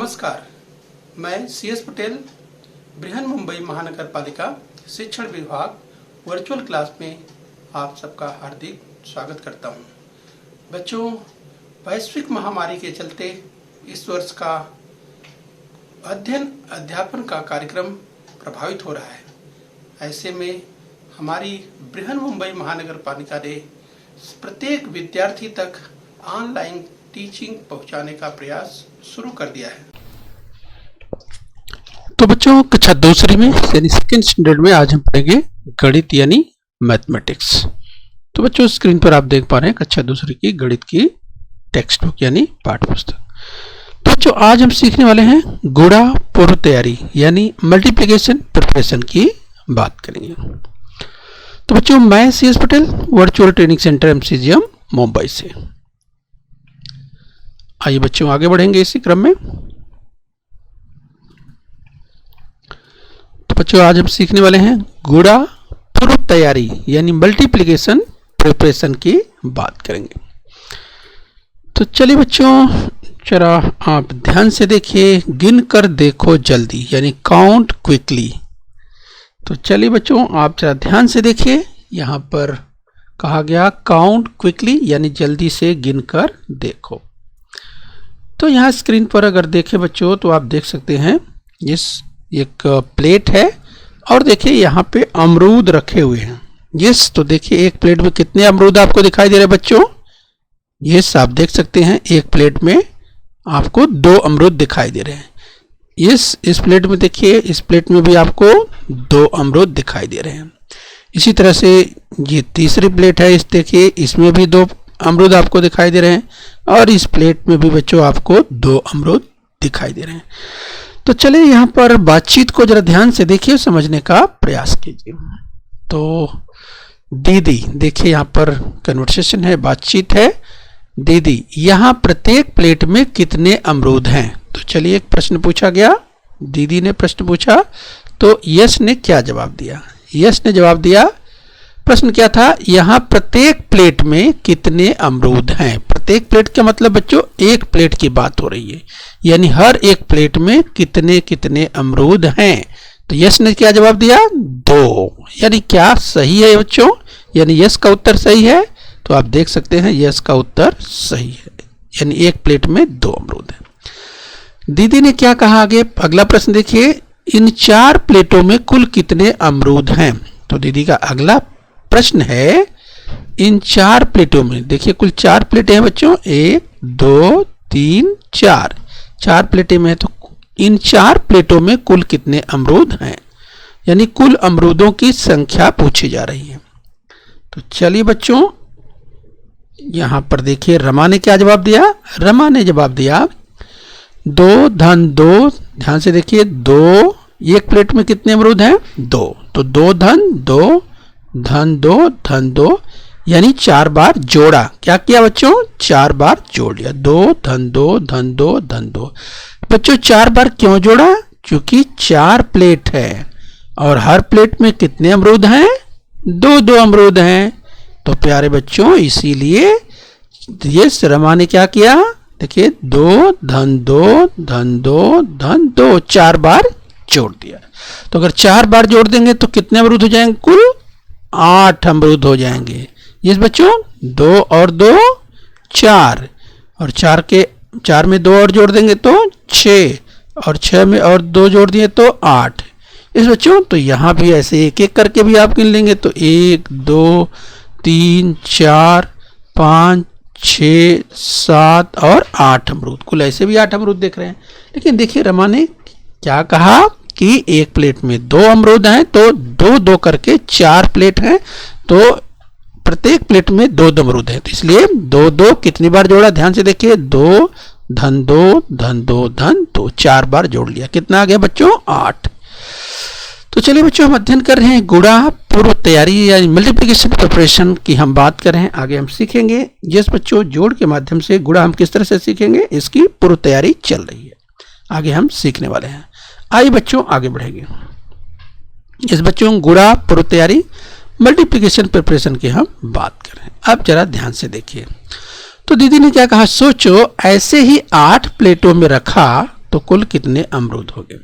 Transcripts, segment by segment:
नमस्कार, मैं CS पटेल बृहन मुंबई महानगर पालिका शिक्षण विभाग वर्चुअल क्लास में आप सबका हार्दिक स्वागत करता हूं। बच्चों, वैश्विक महामारी के चलते इस वर्ष का अध्ययन अध्यापन का कार्यक्रम प्रभावित हो रहा है। ऐसे में हमारी बृहन मुंबई महानगर पालिका ने प्रत्येक विद्यार्थी तक ऑनलाइन टीचिंग पहुंचाने का प्रयास शुरू कर दिया है। तो बच्चों, कक्षा दूसरी में यानी सेकेंड स्टैंडर्ड में आज हम पढ़ेंगे गणित यानी मैथमेटिक्स। तो बच्चों, स्क्रीन पर आप देख पा रहे हैं कक्षा दूसरी की गणित की टेक्स्ट बुक यानी पाठ्य पुस्तक। तो बच्चों, आज हम सीखने वाले हैं गुणा पूर्व तैयारी यानी मल्टीप्लिकेशन प्रिपरेशन की बात करेंगे। तो बच्चों, मैं CS Patel virtual training centre MCGM Mumbai से। आइए बच्चों, आगे बढ़ेंगे इसी क्रम में। तो बच्चों, आज हम सीखने वाले हैं गुणा पूर्व तैयारी यानी मल्टीप्लिकेशन प्रिपरेशन की बात करेंगे। तो चलिए बच्चों, जरा आप ध्यान से देखिए, गिन कर देखो जल्दी यानी काउंट क्विकली। तो चलिए बच्चों, आप जरा ध्यान से देखिए, यहाँ पर कहा गया काउंट क्विकली यानी जल्दी से गिन कर देखो। तो यहाँ स्क्रीन पर अगर देखें बच्चों तो आप देख सकते हैं इस एक प्लेट है और देखिए यहाँ पे अमरूद रखे हुए हैं। यस, तो देखिए एक प्लेट में कितने अमरूद आपको दिखाई दे रहे हैं बच्चों। यस, आप देख सकते हैं एक प्लेट में आपको 2 अमरूद दिखाई दे रहे हैं। यस, इस प्लेट में देखिए, इस प्लेट में भी आपको 2 अमरूद दिखाई दे रहे हैं। इसी तरह से ये तीसरी प्लेट है, इस देखिए इसमें भी 2 अमरूद आपको दिखाई दे रहे हैं और इस प्लेट में भी बच्चों आपको 2 अमरूद दिखाई दे रहे हैं। तो चलिए यहाँ पर बातचीत को जरा ध्यान से देखिए, समझने का प्रयास कीजिए। तो दीदी, देखिए यहाँ पर कन्वर्सेशन है, बातचीत है। दीदी, यहाँ प्रत्येक प्लेट में कितने अमरूद हैं? तो चलिए एक प्रश्न पूछा गया, दीदी ने प्रश्न पूछा तो यश ने क्या जवाब दिया? यश ने जवाब दिया, प्रश्न क्या था, यहाँ प्रत्येक प्लेट में कितने अमरूद हैं? प्रत्येक प्लेट का मतलब बच्चों एक प्लेट की बात हो रही है, यानी हर एक प्लेट में कितने कितने अमरूद हैं। तो यश ने क्या जवाब दिया? 2। यानी क्या सही है बच्चों? यानी यश का उत्तर सही है। तो आप देख सकते हैं यश का उत्तर सही है, यानी एक प्लेट में 2 अमरूद हैं। दीदी ने क्या कहा आगे? अगला प्रश्न देखिए, इन 4 प्लेटों में कुल कितने अमरूद हैं? तो दीदी का अगला प्रश्न है, इन 4 प्लेटों में, देखिए कुल 4 प्लेटें हैं बच्चों, 1 2 3 4, 4 प्लेटें में है। तो इन 4 प्लेटों में कुल कितने अमरूद हैं? यानी कुल अमरूदों की संख्या पूछी जा रही है। तो चलिए बच्चों, यहां पर देखिए रमा ने क्या जवाब दिया? रमा ने जवाब दिया 2 धन 2। ध्यान से देखिए, 2, एक प्लेट में कितने अमरूद हैं? 2। तो 2 धन 2 धन 2 धन 2, यानी 4 बार जोड़ा। क्या किया बच्चों? 4 बार जोड़ लिया। 2 धन 2 धन 2 धन 2। बच्चों 4 बार क्यों जोड़ा? क्योंकि 4 प्लेट है और हर प्लेट में कितने अमरूद हैं? 2-2 अमरूद हैं। तो प्यारे बच्चों, इसीलिए ये रमा ने क्या किया? देखिए 2 धन 2 धन 2 धन 2, 4 बार जोड़ दिया। तो अगर 4 बार जोड़ देंगे तो कितने अमरूद हो जाएंगे? कुल 8 अमरूद हो जाएंगे। यस बच्चों, 2 और 2 4, और 4 में 2 और जोड़ देंगे तो 6, और 6 में और 2 जोड़ दिए तो 8। इस बच्चों, तो यहाँ भी ऐसे एक एक करके भी आप गिन लेंगे तो 1 2 3 4 5 6 7 और 8 अमरूद, कुल ऐसे भी 8 अमरूद देख रहे हैं। लेकिन देखिए रमा ने क्या कहा कि एक प्लेट में 2 अमरूद हैं, तो 2-2 करके 4 प्लेट हैं, तो प्रत्येक प्लेट में 2 अमरूद हैं। तो इसलिए 2-2 कितनी बार जोड़ा? ध्यान से देखिए, 2 धन 2 धन 2 धन 2, 4 बार जोड़ लिया। कितना आ गया बच्चों? 8। तो चलिए बच्चों, हम अध्ययन कर रहे हैं गुणा पूर्व तैयारी यानी मल्टीप्लिकेशन प्रिपरेशन की हम बात कर रहे हैं। आगे हम सीखेंगे यस बच्चों, जोड़ के माध्यम से गुणा हम किस तरह से सीखेंगे, इसकी पूर्व तैयारी चल रही है, आगे हम सीखने वाले हैं। आइए बच्चों, आगे बढ़ेंगे। इस बच्चों गुणा पूर्व तैयारी मल्टीप्लिकेशन प्रिपरेशन की हम बात कर रहे हैं। अब जरा ध्यान से देखिए। तो दीदी ने क्या कहा? सोचो ऐसे ही 8 प्लेटों में रखा तो कुल कितने अमरूद हो गए।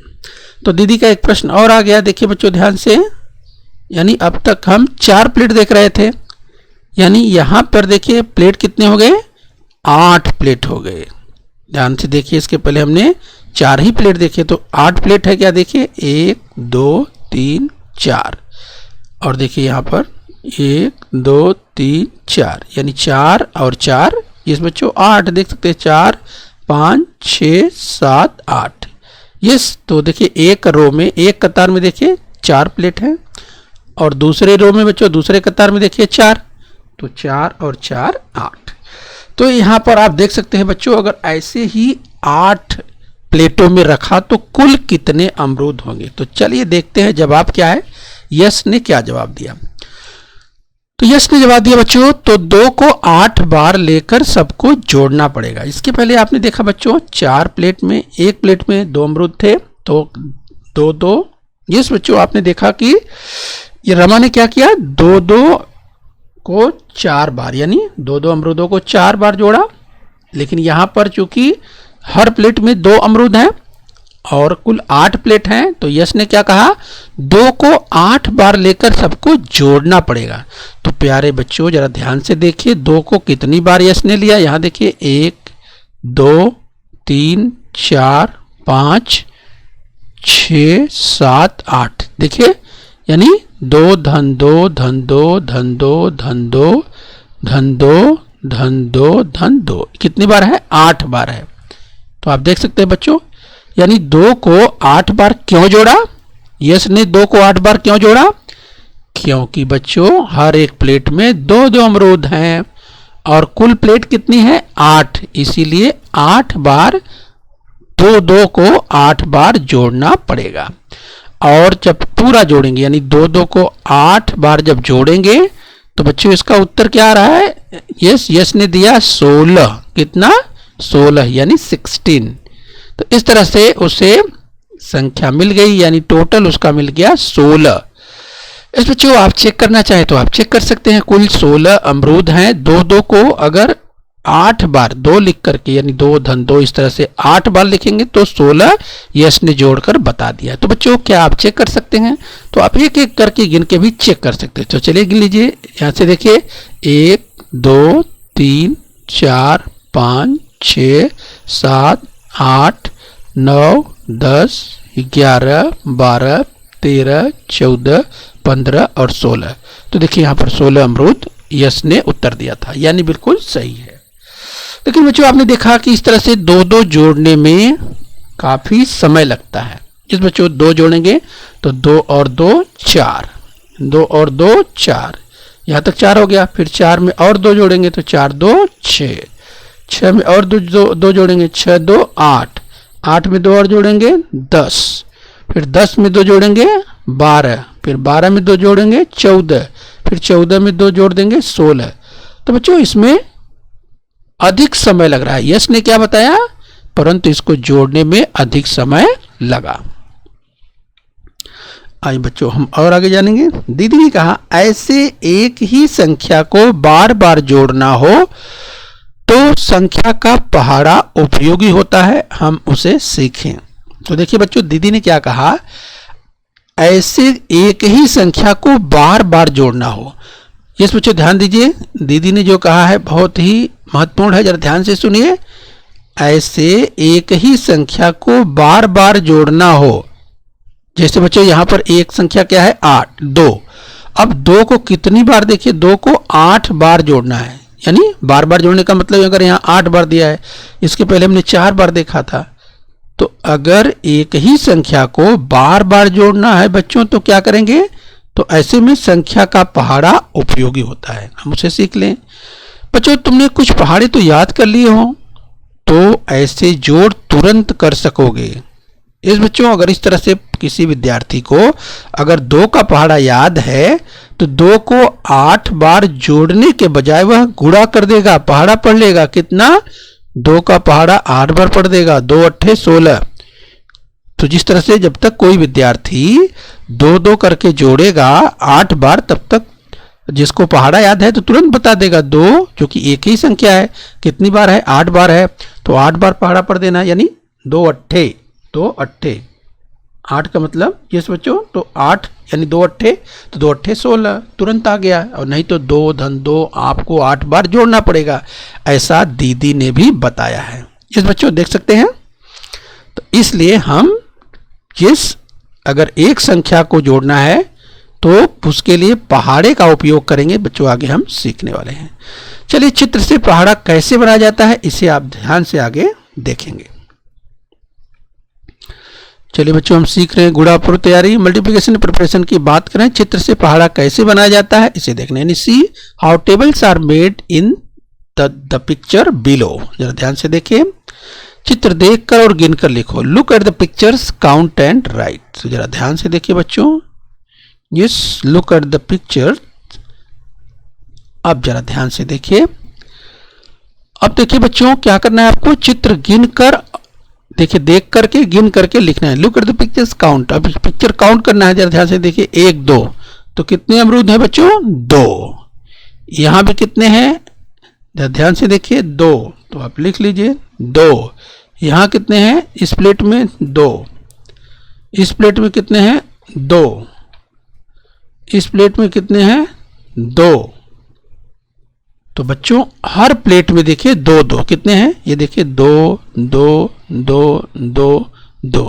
तो दीदी का एक प्रश्न और आ गया, देखिए बच्चों ध्यान से। यानी अब तक हम 4 प्लेट देख रहे थे, यानी यहां पर देखिए प्लेट कितने हो गए, 8 प्लेट हो गए। ध्यान से देखिए, इसके पहले हमने 4 ही प्लेट देखे, तो 8 प्लेट है क्या, देखिए 1 2 3 4, और देखिए यहाँ पर 1 2 3 4, यानी 4 और 4, ये बच्चों 8 देख सकते हैं, 4 5 6 7 8। यस, तो देखिए एक रो में, एक कतार में देखिए 4 प्लेट हैं, और दूसरे रो में बच्चों दूसरे कतार में देखिए 4, तो 4 और 4 8। तो यहाँ पर आप देख सकते हैं बच्चों, अगर ऐसे ही 8 प्लेटों में रखा तो कुल कितने अमरूद होंगे। तो चलिए देखते हैं जवाब क्या है। यस ने क्या जवाब दिया, तो यस ने जवाब दिया बच्चों, तो 2 को 8 बार लेकर सबको जोड़ना पड़ेगा। इसके पहले आपने देखा बच्चों 4 प्लेट में, एक प्लेट में 2 अमरूद थे, तो 2 2। यस बच्चों, आपने देखा कि ये रमा ने क्या किया, 2 2 को 4 बार, यानी 2 2 अमरूदों को 4 बार जोड़ा। लेकिन यहां पर चूंकि हर प्लेट में 2 अमरूद हैं और कुल 8 प्लेट हैं, तो यश ने क्या कहा, 2 को 8 बार लेकर सबको जोड़ना पड़ेगा। तो प्यारे बच्चों जरा ध्यान से देखिए, 2 को कितनी बार यश ने लिया, यहां देखिए 1 2 3 4 5 6 7 8, देखिए यानी 2 धन 2 धन 2 धन 2 धन 2 धन 2 धन 2 धन 2, कितनी बार है, 8 बार है। तो आप देख सकते हैं बच्चों, यानी 2 को 8 बार क्यों जोड़ा, यस ने 2 को 8 बार क्यों जोड़ा, क्योंकि बच्चों हर एक प्लेट में 2 2 अमरूद हैं और कुल प्लेट कितनी है, 8, इसीलिए 8 बार 2 2 को 8 बार जोड़ना पड़ेगा। और जब पूरा जोड़ेंगे, यानी 2 2 को 8 बार जब जोड़ेंगे, तो बच्चों इसका उत्तर क्या आ रहा है, यस ने दिया 16, कितना, 16 यानी 16। तो इस तरह से उसे संख्या मिल गई, यानी टोटल उसका मिल गया 16। इस बच्चों आप चेक करना चाहें तो आप चेक कर सकते हैं, कुल 16 अमरूद हैं। 2 2 को अगर 8 बार 2 लिख करके, यानी 2 धन 2, इस तरह से 8 बार लिखेंगे तो 16 यश ने जोड़कर बता दिया। तो बच्चों क्या आप चेक कर सकते हैं, तो आप एक एक करके गिन के भी चेक कर सकते हैं। तो चलिए गिन लीजिए, यहाँ से देखिए 1 2 3 4 5 6 7 8 9 10 11 12 13 14 15 और 16। तो देखिए यहाँ पर 16 अमरूद यश ने उत्तर दिया था, यानी बिल्कुल सही है। लेकिन बच्चों आपने देखा कि इस तरह से 2 2 जोड़ने में काफी समय लगता है। जिस बच्चों 2 जोड़ेंगे तो 2 और 2 4, 2 और 2 4, यहाँ तक 4 हो गया। फिर 4 में और 2 जोड़ेंगे तो 4 2 6, 6 में और 2 जोड़ेंगे 6 2 8, 8 में 2 और जोड़ेंगे 10, फिर 10 में 2 जोड़ेंगे 12, फिर 12 में 2 जोड़ेंगे 14, फिर 14 में 2 जोड़ देंगे 16। तो बच्चों इसमें अधिक समय लग रहा है, यश ने क्या बताया, परंतु इसको जोड़ने में अधिक समय लगा। आइए बच्चों हम और आगे जानेंगे। दीदी ने कहा ऐसे एक ही संख्या को बार बार जोड़ना हो तो संख्या का पहाड़ा उपयोगी होता है, हम उसे सीखें। तो देखिए बच्चों दीदी ने क्या कहा, ऐसे एक ही संख्या को बार बार जोड़ना हो। यस बच्चों ध्यान दीजिए, दीदी ने जो कहा है बहुत ही महत्वपूर्ण है, जरा ध्यान से सुनिए। ऐसे एक ही संख्या को बार बार जोड़ना हो, जैसे बच्चों यहां पर एक संख्या क्या है 8 2, अब 2 को कितनी बार, देखिए 2 को 8 बार जोड़ना है, यानी बार बार जोड़ने का मतलब अगर यहाँ 8 बार दिया है, इसके पहले हमने 4 बार देखा था। तो अगर एक ही संख्या को बार बार जोड़ना है बच्चों तो क्या करेंगे, तो ऐसे में संख्या का पहाड़ा उपयोगी होता है, हम उसे सीख लें। बच्चों तुमने कुछ पहाड़े तो याद कर लिए हो तो ऐसे जोड़ तुरंत कर सकोगे। इस बच्चों अगर इस तरह से किसी विद्यार्थी को अगर 2 का पहाड़ा याद है तो 2 को 8 बार जोड़ने के बजाय वह गुणा कर देगा, पहाड़ा पढ़ लेगा। कितना, 2 का पहाड़ा 8 बार पढ़ देगा, 2 8 16। तो जिस तरह से जब तक कोई विद्यार्थी 2 2 करके जोड़ेगा 8 बार, तब तक जिसको पहाड़ा याद है तो तुरंत बता देगा। 2 जो कि एक ही संख्या है, कितनी बार है, 8 बार है, तो 8 बार पहाड़ा पढ़ देना, यानी दो अट्ठे, दो अट्ठे, 8 का मतलब यस बच्चों, तो 8 यानी 2 अट्ठे, तो 2 अट्ठे 16 तुरंत आ गया। और नहीं तो 2 धन 2 आपको 8 बार जोड़ना पड़ेगा, ऐसा दीदी ने भी बताया है। यस बच्चों देख सकते हैं। तो इसलिए हम यस अगर एक संख्या को जोड़ना है तो उसके लिए पहाड़े का उपयोग करेंगे बच्चों, आगे हम सीखने वाले हैं। चलिए चित्र से पहाड़ा कैसे बनाया जाता है इसे आप ध्यान से आगे देखेंगे। चलिए बच्चों हम सीख रहे हैं गुणा पूर्व तैयारी मल्टीप्लिकेशन प्रिपरेशन की बात करें। चित्र से पहाड़ा कैसे बनाया जाता है इसे देखना है। See how tables are made in the picture below. जरा ध्यान से देखिए, चित्र देखकर और गिनकर लिखो। Look at the pictures, count and write. तो जरा ध्यान से देखिए बच्चों, yes look at the picture. अब जरा ध्यान से देखिए, अब देखिए बच्चों क्या करना है आपको, चित्र गिनकर देखिए, देख करके गिन करके लिखना है। Look at the pictures, count. अब पिक्चर काउंट करना है, जरा ध्यान से देखिए, 1 2, तो कितने अमरूद हैं बच्चों, 2। यहां भी कितने हैं, जरा ध्यान से देखिए, 2, तो आप लिख लीजिए 2। यहां कितने हैं, इस प्लेट में 2, इस प्लेट में कितने हैं, 2, इस प्लेट में कितने हैं, 2। तो बच्चों हर प्लेट में देखिए 2 2, कितने हैं, ये देखिए 2 2 2 2 2।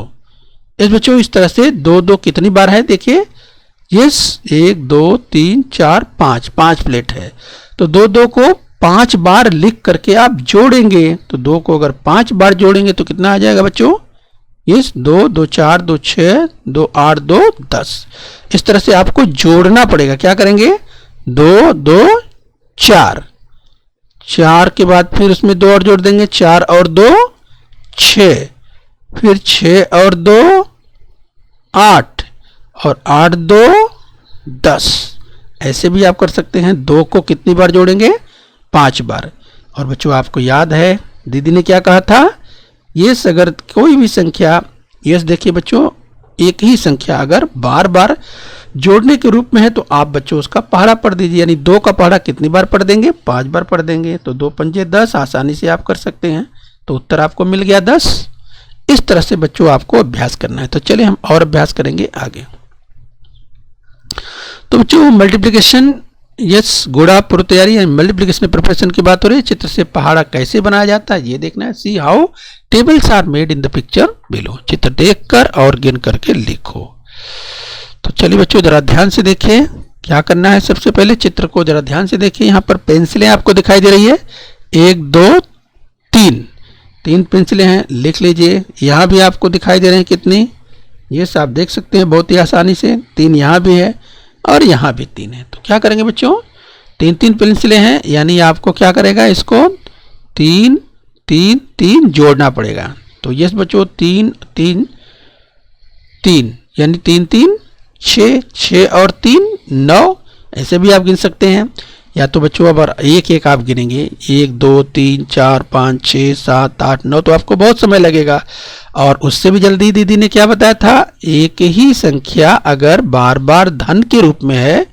इस बच्चों इस तरह से 2 2 कितनी बार है देखिए, यस 1 2 3 4 5, 5 प्लेट है। तो 2 2 को 5 बार लिख करके आप जोड़ेंगे, तो 2 को अगर 5 बार जोड़ेंगे तो कितना आ जाएगा बच्चों, यस 2 2 4 2 6 2 8 2 10। इस तरह से आपको जोड़ना पड़ेगा। क्या करेंगे, 2 2 4, 4 के बाद फिर उसमें 2 और जोड़ देंगे, 4 और 2 6, फिर 6 और 2 8, और 8 2 10। ऐसे भी आप कर सकते हैं। 2 को कितनी बार जोड़ेंगे, 5 बार। और बच्चों आपको याद है दीदी ने क्या कहा था, यस अगर कोई भी संख्या, यस देखिए बच्चों एक ही संख्या अगर बार बार जोड़ने के रूप में है तो आप बच्चों उसका पहाड़ा पढ़ दीजिए। यानी 2 का पहाड़ा कितनी बार पढ़ देंगे, 5 बार पढ़ देंगे। तो 2 पंजे 10 आसानी से आप कर सकते हैं। तो उत्तर आपको मिल गया 10। इस तरह से बच्चों आपको अभ्यास करना है। तो चलिए हम और अभ्यास करेंगे आगे। तो बच्चों मल्टीप्लिकेशन, यस गुणा पूर्व तैयारी मल्टीप्लिकेशन प्रिपरेशन की बात हो रही है। चित्र से पहाड़ा कैसे बनाया जाता है ये देखना है। See how tables are made in the picture below. चित्र देखकर और गिन करके लिखो। तो चलिए बच्चों जरा ध्यान से देखिए क्या करना है। सबसे पहले चित्र को जरा ध्यान से देखिए, यहाँ पर पेंसिलें आपको दिखाई दे रही है, 1 2 3, 3 पेंसिलें हैं, लिख लीजिए। यहाँ भी आपको दिखाई दे रहे हैं कितनी, ये आप देख सकते हैं बहुत ही आसानी से। 3 यहाँ भी है और यहाँ भी 3 है। तो क्या करेंगे बच्चों, 3 3 पेंसिलें हैं, यानी आपको क्या करेगा, इसको 3 3 3 जोड़ना पड़ेगा। तो यस बच्चों 3 3 3 यानी 3 3 6, 6 और 3 9। ऐसे भी आप गिन सकते हैं। या तो बच्चों अब एक एक आप गिनेंगे, 1 2 3 4 5 6 7 8 9, तो आपको बहुत समय लगेगा। और उससे भी जल्दी दीदी ने क्या बताया था, एक ही संख्या अगर बार बार धन के रूप में है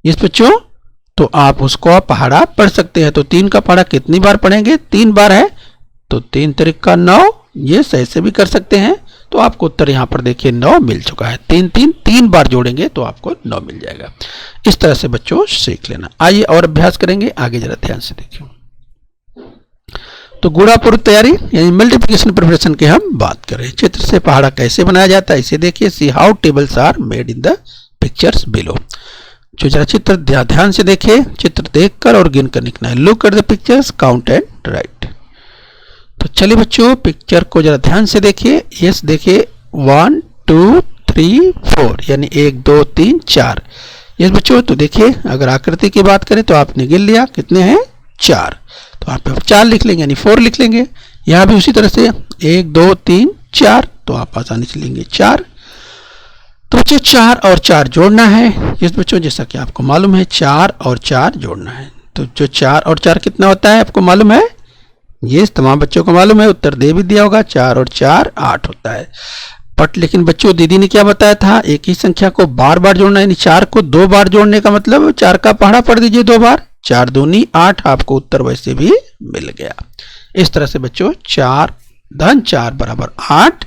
इस बच्चों, तो आप उसको पहाड़ा पढ़ सकते हैं। तो 3 का पहाड़ा कितनी बार पढ़ेंगे, 3 बार है, तो 3 तरीक का 9। ये ऐसे भी कर सकते हैं। तो आपको उत्तर यहाँ पर देखिए 9 मिल चुका है। 3 3 3 बार जोड़ेंगे तो आपको 9 मिल जाएगा। इस तरह से बच्चों सीख लेना। आइए और अभ्यास करेंगे आगे, जरा ध्यान से देखिए। तो गुणा पूर्व तैयारी यानी मल्टीप्लिकेशन प्रिपरेशन की हम बात करें। चित्र से पहाड़ा कैसे बनाया जाता है इसे देखिए। See how tables are made in the pictures below. जो जरा चित्र ध्यान से देखिए, चित्र देखकर और गिनकर लिखना है। Look at the pictures, count and write. तो चलिए बच्चों पिक्चर को जरा ध्यान से देखिए। यस देखिए 1 2 3 4 यानी 1 2 3 4। यस बच्चों तो देखिए अगर आकृति की बात करें तो आपने गिन लिया कितने हैं, 4। तो आप 4 लिख लेंगे यानी 4 लिख लेंगे। यहाँ भी उसी तरह से 1 2 3 4, तो आप आसानी से लेंगे 4। तो बच्चों 4 और 4 जोड़ना है। यस बच्चों जैसा कि आपको मालूम है 4 और 4 जोड़ना है। तो जो 4 और 4 कितना होता है आपको मालूम है, ये तमाम बच्चों को मालूम है, उत्तर दे भी दिया होगा। 4 और 4 8 होता है। बट लेकिन बच्चों दीदी ने क्या बताया था, एक ही संख्या को बार बार जोड़ना, यानी 4 को 2 बार जोड़ने का मतलब 4 का पहाड़ा पढ़ दीजिए 2 बार, 4 दूनी 8, आपको उत्तर वैसे भी मिल गया। इस तरह से बच्चों 4 धन 4 बराबर 8,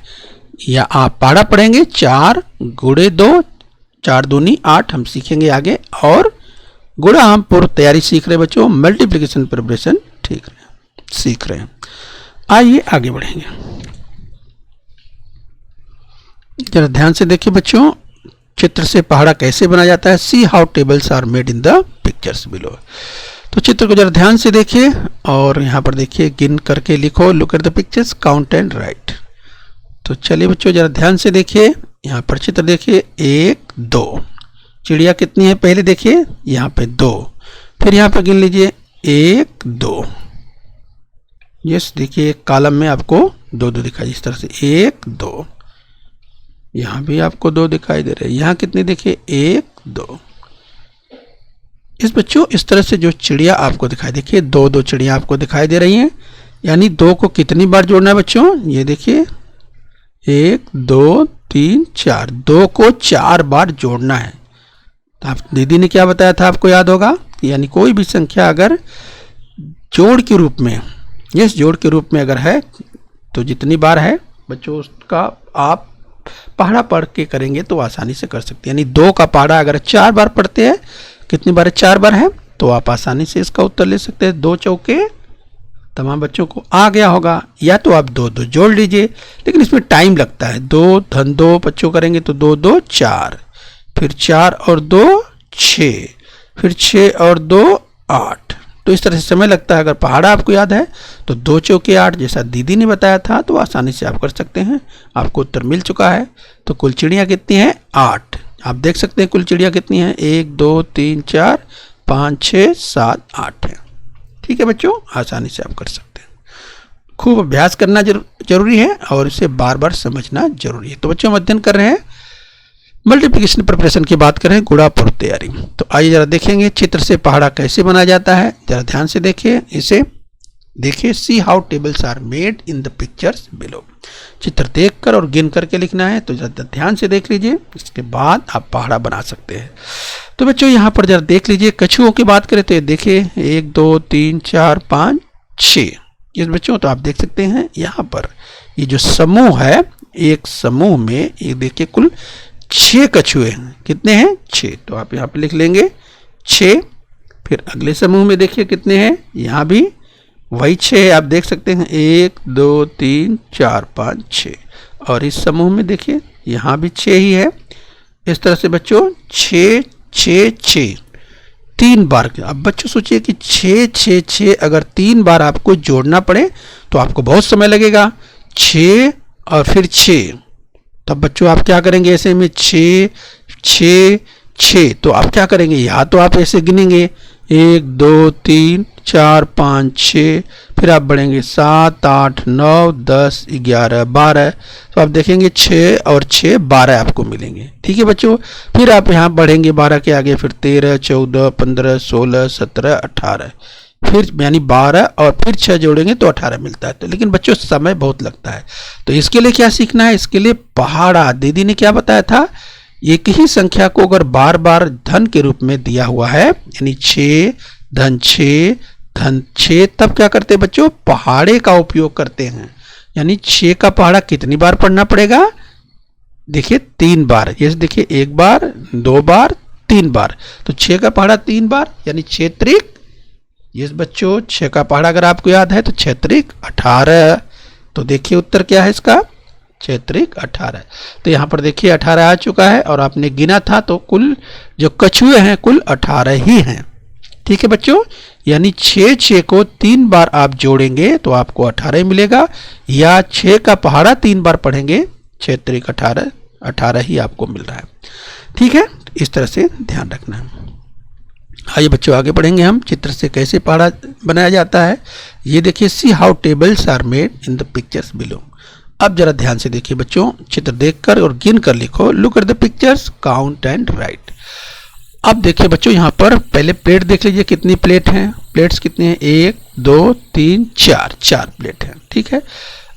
या आप पहाड़ा पढ़ेंगे 4 गुणे 2, 4 दूनी 8 हम सीखेंगे आगे, और गुणा हम पूर्व तैयारी सीख रहे हैं बच्चों, मल्टीप्लिकेशन प्रिपरेशन सीख रहे हैं। आइए आगे बढ़ेंगे। जरा ध्यान से देखिए बच्चों, चित्र से पहाड़ा कैसे बनाया जाता है। See how tables are made in the pictures below. तो चित्र को जरा ध्यान से देखिए और यहाँ पर देखिए, गिन करके लिखो, look at the pictures, count and write. तो चलिए बच्चों जरा ध्यान से देखिए, यहाँ पर चित्र देखिए, 1 2, चिड़िया कितनी है पहले देखिए, यहाँ पे 2, फिर यहाँ पर गिन लीजिए 1 2, यस देखिए एक कॉलम में आपको 2 2 दिखाई इस तरह से, 1 2, यहाँ भी आपको 2 दिखाई दे रहे हैं, यहाँ कितने देखिए 1 2। इस बच्चों इस तरह से जो चिड़िया आपको दिखाई, देखिए 2 2 चिड़िया आपको दिखाई दे रही हैं, यानी 2 को कितनी बार जोड़ना है बच्चों, ये देखिए 1 2 3 4, 2 को 4 बार जोड़ना है। तो आप दीदी ने क्या बताया था आपको याद होगा, यानी कोई भी संख्या अगर जोड़ के रूप में, यस जोड़ के रूप में अगर है तो जितनी बार है बच्चों उसका आप पहाड़ा पढ़ के करेंगे तो आसानी से कर सकते हैं। यानी 2 का पहाड़ा अगर 4 बार पढ़ते हैं, कितनी बार है 4 बार है, तो आप आसानी से इसका उत्तर ले सकते हैं। 2 चौके, तमाम बच्चों को आ गया होगा, या तो आप 2 2 जोड़ लीजिए, लेकिन इसमें टाइम लगता है। 2 धन 2 बच्चों करेंगे तो 2 2 4, फिर 4 और 2 6, फिर 6 और 2 8, तो इस तरह से समय लगता है। अगर पहाड़ा आपको याद है तो 2 चौके 8 जैसा दीदी ने बताया था, तो आसानी से आप कर सकते हैं। आपको उत्तर मिल चुका है। तो कुल चिड़िया कितनी है 8, आप देख सकते हैं कुल चिड़िया कितनी है, 1 2 3 4 5 6 7 8 है। ठीक है बच्चों, आसानी से आप कर सकते हैं। खूब अभ्यास करना जरूरी है और इसे बार बार समझना जरूरी है। तो बच्चों हम अध्ययन कर रहे हैं मल्टीप्लिकेशन प्रिपरेशन की बात करें, गुणा पूर्व तैयारी। तो आइए जरा देखेंगे चित्र से पहाड़ा कैसे बनाया जाता है। जरा ध्यान से देखिए, इसे देखिए, see how tables are made in the pictures below. चित्र देखकर और गिन करके लिखना है, तो जरा ध्यान से देख लीजिए, इसके बाद आप पहाड़ा बना सकते हैं। तो बच्चों यहाँ पर जरा देख लीजिए, कछुओं की बात करें तो देखिए 1 2 3 4 5 6, इस बच्चों तो आप देख सकते हैं यहाँ पर ये जो समूह है, एक समूह में ये देखिए कुल 6 कछुए हैं। कितने हैं 6, तो आप यहाँ पे लिख लेंगे 6। फिर अगले समूह में देखिए कितने हैं, यहाँ भी वही 6 है, आप देख सकते हैं 1 2 3 4 5 6, और इस समूह में देखिए यहाँ भी 6 ही है। इस तरह से बच्चों 6 6 6 3 बार। अब बच्चों सोचिए कि 6 6 6 अगर 3 बार आपको जोड़ना पड़े तो आपको बहुत समय लगेगा। 6 और फिर 6, तब बच्चों आप क्या करेंगे, ऐसे में 6 6 6, तो आप क्या करेंगे, या तो आप ऐसे गिनेंगे 1 2 3 4 5 6, फिर आप बढ़ेंगे 7 8 9 10 11 12, तो आप देखेंगे 6 और 6 12 आपको मिलेंगे। ठीक है बच्चों, फिर आप यहाँ बढ़ेंगे 12 के आगे, फिर 13 14 15 16 17 18, फिर यानी 12 और फिर 6 जोड़ेंगे तो 18 मिलता है। तो लेकिन बच्चों समय बहुत लगता है, तो इसके लिए क्या सीखना है, इसके लिए पहाड़ा। दीदी ने क्या बताया था, एक ही संख्या को अगर बार बार धन के रूप में दिया हुआ है, यानी 6 धन 6 धन 6, तब क्या करते हैं बच्चों, पहाड़े का उपयोग करते हैं। यानी 6 का पहाड़ा कितनी बार पढ़ना पड़ेगा, देखिए 3 बार। ये देखिए 1 बार 2 बार 3 बार, तो 6 का पहाड़ा 3 बार, यानी 6 त्रिक, ये बच्चों 6 का पहाड़ा अगर आपको याद है तो 6 त्रिक 18। तो देखिए उत्तर क्या है इसका, 6 त्रिक 18। तो यहाँ पर देखिए 18 आ चुका है, और आपने गिना था तो कुल जो कछुए हैं कुल 18 ही हैं। ठीक है बच्चों, यानी 6 6 को 3 बार आप जोड़ेंगे तो आपको 18 मिलेगा, या 6 का पहाड़ा 3 बार पढ़ेंगे, 6 त्रिक 18, 18 ही आपको मिल रहा है। ठीक है, इस तरह से ध्यान रखना है। आइए बच्चों आगे बढ़ेंगे हम, चित्र से कैसे पहाड़ा बनाया जाता है। ये देखिए, see how tables are made in the pictures below. अब जरा ध्यान से देखिए बच्चों, चित्र देखकर और गिन कर लिखो, look at the pictures, count and right. अब देखिए बच्चों, यहाँ पर पहले प्लेट देख लीजिए, कितनी प्लेट हैं, प्लेट्स कितनी हैं, 1 2 3 4, 4 प्लेट हैं। ठीक है,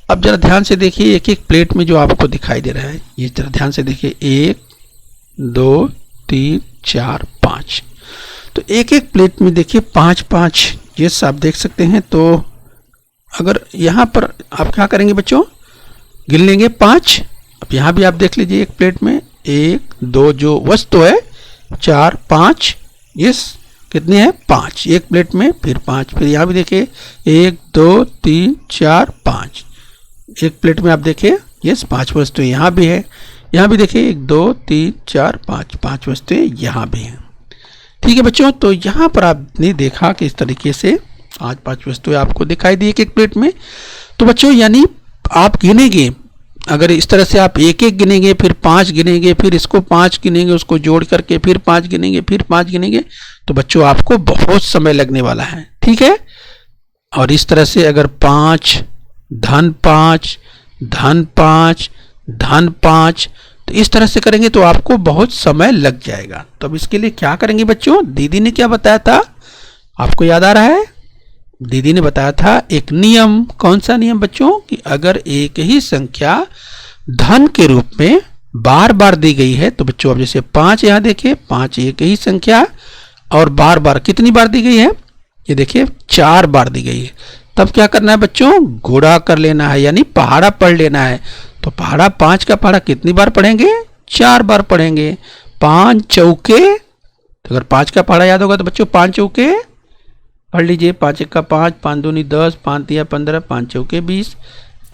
अब जरा ध्यान से देखिए, एक एक प्लेट में जो आपको दिखाई दे रहा है, ये जरा ध्यान से देखिए, 1 2 3 4 5, तो एक एक प्लेट में देखिए 5 5, ये आप देख सकते हैं। तो अगर यहाँ पर आप क्या करेंगे बच्चों, गिन लेंगे 5। अब यहाँ भी आप देख लीजिए एक प्लेट में 1 2 जो वस्तु है 4 5, यस कितनी है 5 एक प्लेट में, फिर 5, फिर यहाँ भी देखिए 1 2 3 4 5 एक प्लेट में आप देखिए, यस 5 वस्तुएं यहाँ भी है, यहाँ भी देखिए 1 2 3 4 5 5 वस्तुएं यहाँ भी हैं। ठीक है बच्चों, तो यहाँ पर आपने देखा कि इस तरीके से आज 5 वस्तुएं आपको दिखाई दी एक प्लेट में। तो बच्चों यानी आप गिनेंगे, अगर इस तरह से आप एक एक गिनेंगे, फिर 5 गिनेंगे, फिर इसको 5 गिनेंगे, उसको जोड़ करके फिर 5 गिनेंगे, फिर 5 गिनेंगे, तो बच्चों आपको बहुत समय लगने वाला है। ठीक है, और इस तरह से अगर 5 धन 5 धन 5 धन 5 तो इस तरह से करेंगे तो आपको बहुत समय लग जाएगा। तो अब इसके लिए क्या करेंगे बच्चों, दीदी ने क्या बताया था, आपको याद आ रहा है? दीदी ने बताया था एक नियम। कौन सा नियम बच्चों, कि अगर एक ही संख्या धन के रूप में बार बार दी गई है, तो बच्चों अब जैसे 5 यहाँ देखिए, 5 एक ही संख्या और बार बार कितनी बार दी गई है, ये देखिए 4 बार दी गई है, तब क्या करना है बच्चों, गुणा कर लेना है, यानी पहाड़ा पढ़ लेना है। तो पहाड़ा 5 का पहाड़ा कितनी बार पढ़ेंगे, 4 बार पढ़ेंगे। 5 चौके, तो अगर 5 का पहाड़ा याद होगा तो बच्चों 5 चौके पढ़ लीजिए, 5 1 का 5, 5 दूनी 10, 5 3 15, 5 चौके 20,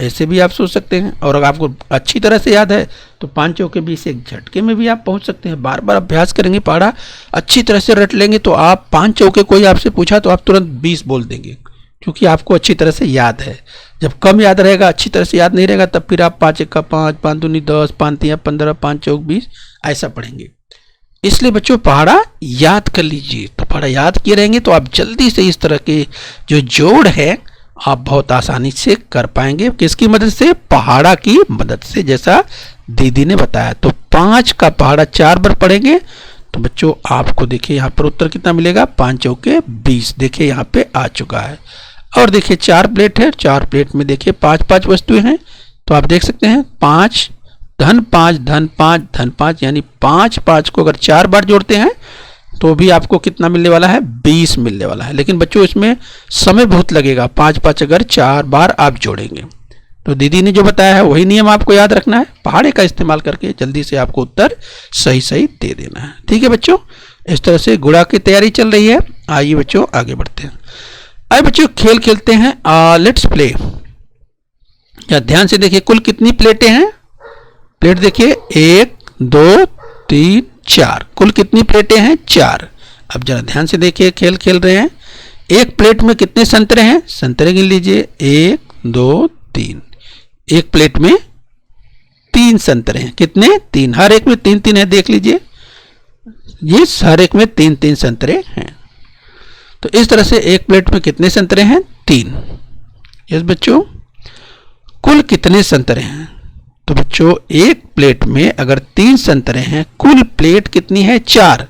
ऐसे भी आप सोच सकते हैं। और अगर आपको अच्छी तरह से याद है तो 5 चौके 20 एक झटके में भी आप पहुंच सकते हैं। बार बार अभ्यास करेंगे, पहाड़ा अच्छी तरह से रट लेंगे तो आप 5 चौके कोई आपसे पूछा तो आप तुरंत 20 बोल देंगे, क्योंकि आपको अच्छी तरह से याद है। जब कम याद रहेगा, अच्छी तरह से याद नहीं रहेगा, तब फिर आप 5 1 का 5, 5 दूनी 10, 5 3 15, 5 चौक 20 ऐसा पढ़ेंगे। इसलिए बच्चों पहाड़ा याद कर लीजिए। तो पहाड़ा याद किए रहेंगे तो आप जल्दी से इस तरह के जो जोड़ है आप बहुत आसानी से कर पाएंगे। किसकी मदद से, पहाड़ा की मदद से, जैसा दीदी ने बताया। तो 5 का पहाड़ा 4 बार पढ़ेंगे तो बच्चों आपको देखिए यहाँ पर उत्तर कितना मिलेगा, 5 चौके 20, देखिए यहाँ पे आ चुका है। और देखिए 4 प्लेट है, 4 प्लेट में देखिए 5 5 वस्तुएं हैं, तो आप देख सकते हैं 5 धन 5 धन 5 धन 5, यानी 5 5 को अगर 4 बार जोड़ते हैं तो भी आपको कितना मिलने वाला है, 20 मिलने वाला है। लेकिन बच्चों इसमें समय बहुत लगेगा, 5 5 अगर 4 बार आप जोड़ेंगे। तो दीदी ने जो बताया है वही नियम आपको याद रखना है, पहाड़े का इस्तेमाल करके जल्दी से आपको उत्तर सही सही दे देना है। ठीक है बच्चों, इस तरह से गुणा की तैयारी चल रही है। आइए बच्चों आगे बढ़ते हैं। आइए बच्चों खेल खेलते हैं, लेट्स प्ले। या ध्यान से देखिए कुल कितनी प्लेटें हैं, प्लेट देखिए 1 2 3 4, कुल कितनी प्लेटें हैं, 4। अब जरा ध्यान से देखिए, खेल खेल रहे हैं। एक प्लेट में कितने संतरे हैं, संतरे गिन लीजिए, 1 2 3। एक प्लेट में 3 संतरे हैं, कितने, 3, हर एक में 3 3 है, देख लीजिए, ये हर एक में 3 3 संतरे हैं। तो इस तरह से एक प्लेट में कितने संतरे हैं, 3। यस बच्चों, कुल कितने संतरे हैं, तो बच्चों एक प्लेट में अगर 3 संतरे हैं, कुल प्लेट कितनी है, 4,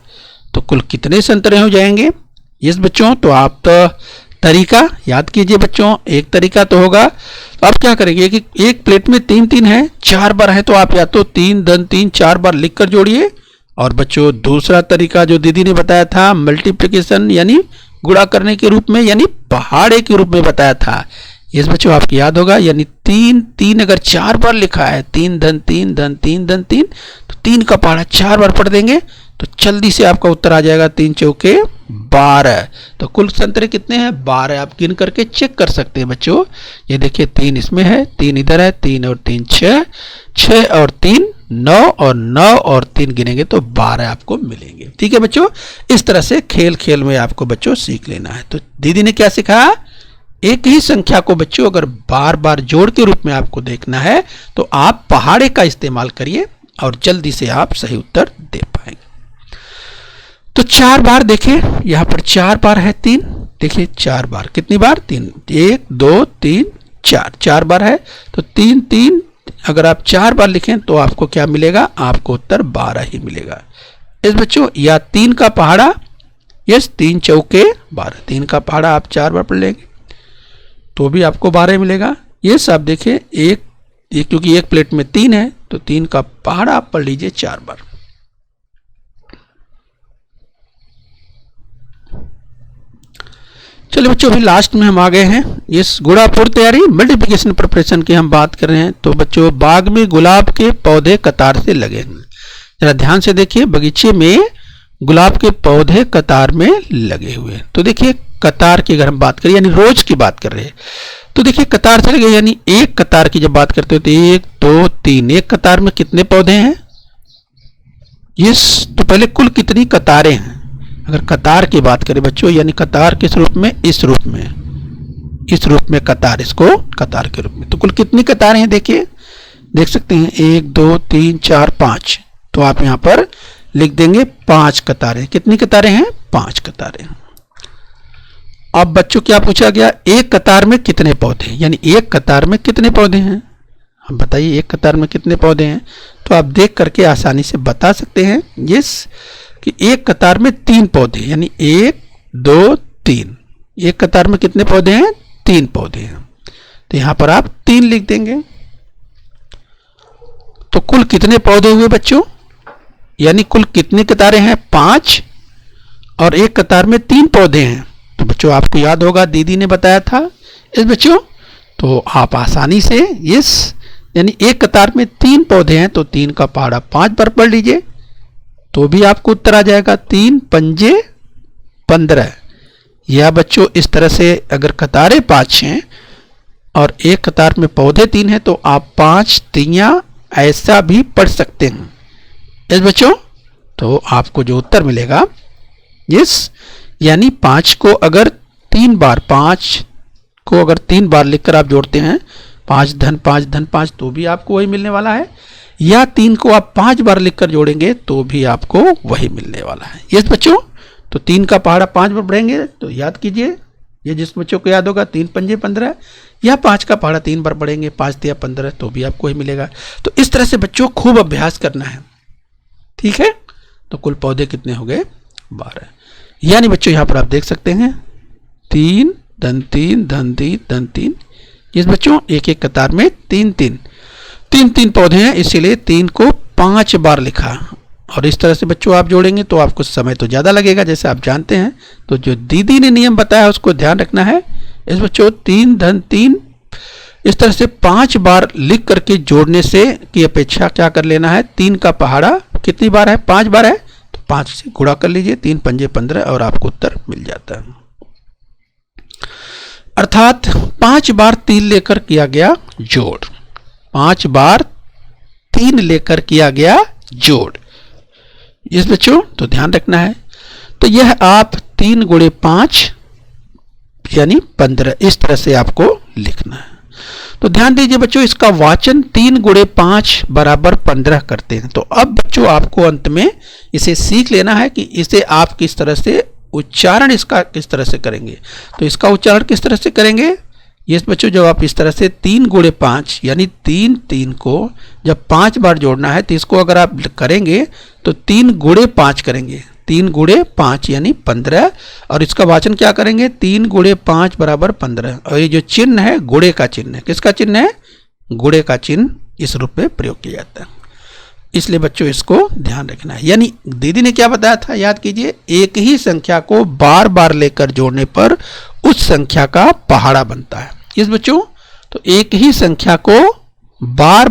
तो कुल कितने संतरे हो जाएंगे। यस बच्चों, तो आप तो तरीका याद कीजिए बच्चों, एक तरीका तो होगा। तो आप क्या करेंगे कि एक प्लेट में 3 3 है, 4 बार है, तो आप या तो 3 धन 3 4 बार लिख कर जोड़िए। और बच्चों दूसरा तरीका जो दीदी ने बताया था, मल्टीप्लिकेशन यानी गुणा करने के रूप में, यानी पहाड़े के रूप में बताया था। यस बच्चों आपको याद होगा, यानी 3 3 अगर 4 बार लिखा है, 3 धन 3 धन 3 धन 3, तो 3 का पहाड़ा 4 बार पढ़ देंगे तो जल्दी से आपका उत्तर आ जाएगा, 3 चौके 12। तो कुल संतरे कितने हैं, 12। आप गिन करके चेक कर सकते हैं बच्चों। ये देखिए 3 इसमें है, 3 इधर है, 3 और 3 6, 6 और 3 9, और 9 और 3 गिनेंगे तो 12 आपको मिलेंगे। ठीक है बच्चों, इस तरह से खेल खेल में आपको बच्चों सीख लेना है। तो दीदी ने क्या सिखाया, एक ही संख्या को बच्चों अगर बार बार जोड़ के रूप में आपको देखना है तो आप पहाड़े का इस्तेमाल करिए और जल्दी से आप सही उत्तर दे पाएंगे। तो 4 बार देखें, यहां पर 4 बार है, 3 देखिए 4 बार, कितनी बार, 3, 1 2 3 4, 4 बार है, तो 3 3 अगर आप 4 बार लिखें तो आपको क्या मिलेगा, आपको उत्तर 12 ही मिलेगा। इस बच्चों या 3 का पहाड़ा, यस 3 चौके 12, 3 का पहाड़ा आप 4 बार पढ़ लेंगे तो भी आपको 12 मिलेगा। ये सब देखिए एक क्योंकि एक प्लेट में 3 है तो 3 का पहाड़ा आप पढ़ लीजिए 4 बार। चलिए बच्चों, अभी लास्ट में हम आ गए हैं। इस गुणा पूर्व तैयारी मल्टीप्लिकेशन प्रिपरेशन की हम बात कर रहे हैं। तो बच्चों, बाग में गुलाब के पौधे कतार से लगे हैं। जरा ध्यान से देखिए, बगीचे में गुलाब के पौधे कतार में लगे हुए हैं। तो देखिए, कतार की अगर हम बात करें, यानी रोज की बात कर रहे हैं, तो देखिए कतार से लगे, यानी एक कतार की जब बात करते हो तो 1 2 3, एक कतार में कितने पौधे हैं? यस, तो पहले कुल कितनी कतारें हैं? अगर कतार की बात करें बच्चों, यानी कतार किस रूप में? इस रूप में कतार, इसको कतार के रूप में। तो कुल कितनी कतारें हैं? देखिए, देख सकते हैं 1 2 3 4 5। तो आप यहां पर लिख देंगे 5 कतारें। कितनी कतारें हैं? 5 कतारें। अब बच्चों क्या पूछा गया? एक कतार में कितने पौधे, यानी एक कतार में कितने पौधे हैं? हम बताइए, एक कतार में कितने पौधे हैं? तो आप देख करके आसानी से बता सकते हैं यस, कि एक कतार में 3 पौधे, यानी 1 2 3। एक कतार में कितने पौधे हैं? 3 पौधे हैं। तो यहां पर आप 3 लिख देंगे। तो कुल कितने पौधे हुए बच्चों? यानी कुल कितनी कतारें हैं? 5, और एक कतार में 3 पौधे हैं। तो बच्चों, आपको याद होगा दीदी ने बताया था इस बच्चों। तो आप आसानी से यस, यानी एक कतार में 3 पौधे हैं, तो 3 का पहाड़ा 5 बार पढ़ लीजिए, तो भी आपको उत्तर आ जाएगा। 3 पंजे 15। या बच्चों, इस तरह से अगर कतारें 5 हैं और एक कतार में पौधे 3 हैं, तो आप 5 तियां ऐसा भी पढ़ सकते हैं इस बच्चों। तो आपको जो उत्तर मिलेगा यस, यानी 5 को अगर 3 बार, 5 को अगर 3 बार लिखकर आप जोड़ते हैं, 5 धन 5 धन 5, तो भी आपको वही मिलने वाला है। या 3 को आप 5 बार लिखकर जोड़ेंगे तो भी आपको वही मिलने वाला है। यस बच्चों, तो 3 का पहाड़ा 5 बार बढ़ेंगे, तो याद कीजिए, ये जिस बच्चों को याद होगा 3 पंजे 15, या 5 का पहाड़ा 3 बार बढ़ेंगे, 5 तिया 15, तो भी आपको वही मिलेगा। तो इस तरह से बच्चों खूब अभ्यास करना है, ठीक है। तो कुल पौधे कितने हो गए? 12। यानी बच्चों, यहां पर आप देख सकते हैं 3 धन 3 धन 3 धन 3। इस बच्चों, एक एक कतार में 3 3 पौधे हैं, इसीलिए 3 को 5 बार लिखा। और इस तरह से बच्चों आप जोड़ेंगे तो आपको समय तो ज़्यादा लगेगा, जैसे आप जानते हैं। तो जो दीदी ने नियम बताया उसको ध्यान रखना है। इस बच्चों, 3 धन 3, इस तरह से 5 बार लिख करके जोड़ने से की अपेक्षा क्या कर लेना है? 3 का पहाड़ा कितनी बार है? 5 बार है, तो 5 से गुणा कर लीजिए, 3 पंजे 15, और आपको उत्तर मिल जाता है। अर्थात 5 बार 3 लेकर किया गया जोड़, 5 बार 3 लेकर किया गया जोड़। इस बच्चों, तो ध्यान रखना है। तो यह आप 3 गुणे 5 यानी 15, इस तरह से आपको लिखना है। तो ध्यान दीजिए बच्चों, इसका वाचन 3 गुणे 5 बराबर 15 करते हैं। तो अब बच्चों, आपको अंत में इसे सीख लेना है कि इसे आप किस तरह से उच्चारण इसका किस तरह से करेंगे। तो इसका उच्चारण किस तरह से करेंगे? ये बच्चों, जब आप इस तरह से 3 गुणे 5 यानी 3 को जब 5 बार जोड़ना है, तो इसको अगर आप करेंगे तो 3 गुणे 5 करेंगे, 3 गुणे 5 यानी 15, और इसका वाचन क्या करेंगे? 3 गुणे 5 बराबर 15। और ये जो चिन्ह है गुणे का चिन्ह है। किसका चिन्ह है? गुणे का चिन्ह इस रूप में प्रयोग किया जाता है। इसलिए बच्चों, इसको ध्यान रखना है। यानी दीदी ने क्या बताया था, याद कीजिए, एक ही संख्या को बार बार लेकर जोड़ने पर उस संख्या का पहाड़ा बनता है। इस बच्चों, तो एक ही संख्या को बार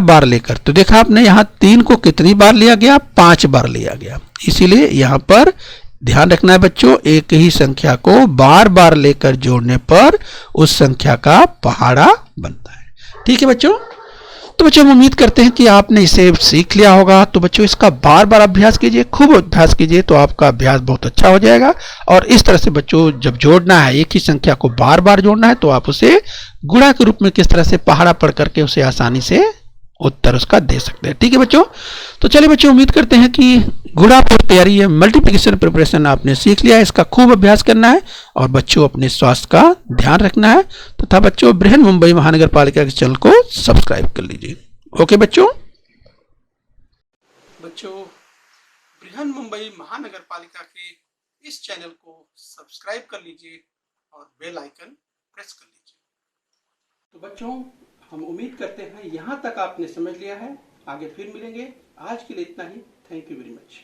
बार लेकर, तो देखा आपने यहां 3 को कितनी बार लिया गया? 5 बार लिया गया। इसीलिए यहां पर ध्यान रखना है बच्चों, एक ही संख्या को बार बार लेकर जोड़ने पर उस संख्या का पहाड़ा बनता है। ठीक है बच्चों। तो बच्चों, हम उम्मीद करते हैं कि आपने इसे सीख लिया होगा। तो बच्चों, इसका बार बार अभ्यास कीजिए, खूब अभ्यास कीजिए, तो आपका अभ्यास बहुत अच्छा हो जाएगा। और इस तरह से बच्चों, जब जोड़ना है, एक ही संख्या को बार बार जोड़ना है, तो आप उसे गुणा के रूप में किस तरह से पहाड़ा पढ़ करके उसे आसानी से उत्तर उसका दे सकते हैं। ठीक है बच्चों। तो चलिए बच्चों, उम्मीद करते हैं कि गुणा पूर्व तैयारी या मल्टीप्लिकेशन प्रिपरेशन आपने सीख लिया है। इसका खूब अभ्यास करना है और बच्चों अपने स्वास्थ्य का ध्यान रखना है। तथा बच्चों, बृहन मुंबई महानगर पालिका के चैनल को सब्सक्राइब कर लीजिए। ओके बच्चों। बृहन मुंबई महानगर पालिका के इस चैनल को सब्सक्राइब कर लीजिए और बेल आइकन प्रेस कर लीजिए। तो बच्चों, हम उम्मीद करते हैं यहाँ तक आपने समझ लिया है। आगे फिर मिलेंगे। आज के लिए इतना ही। Thank you very much.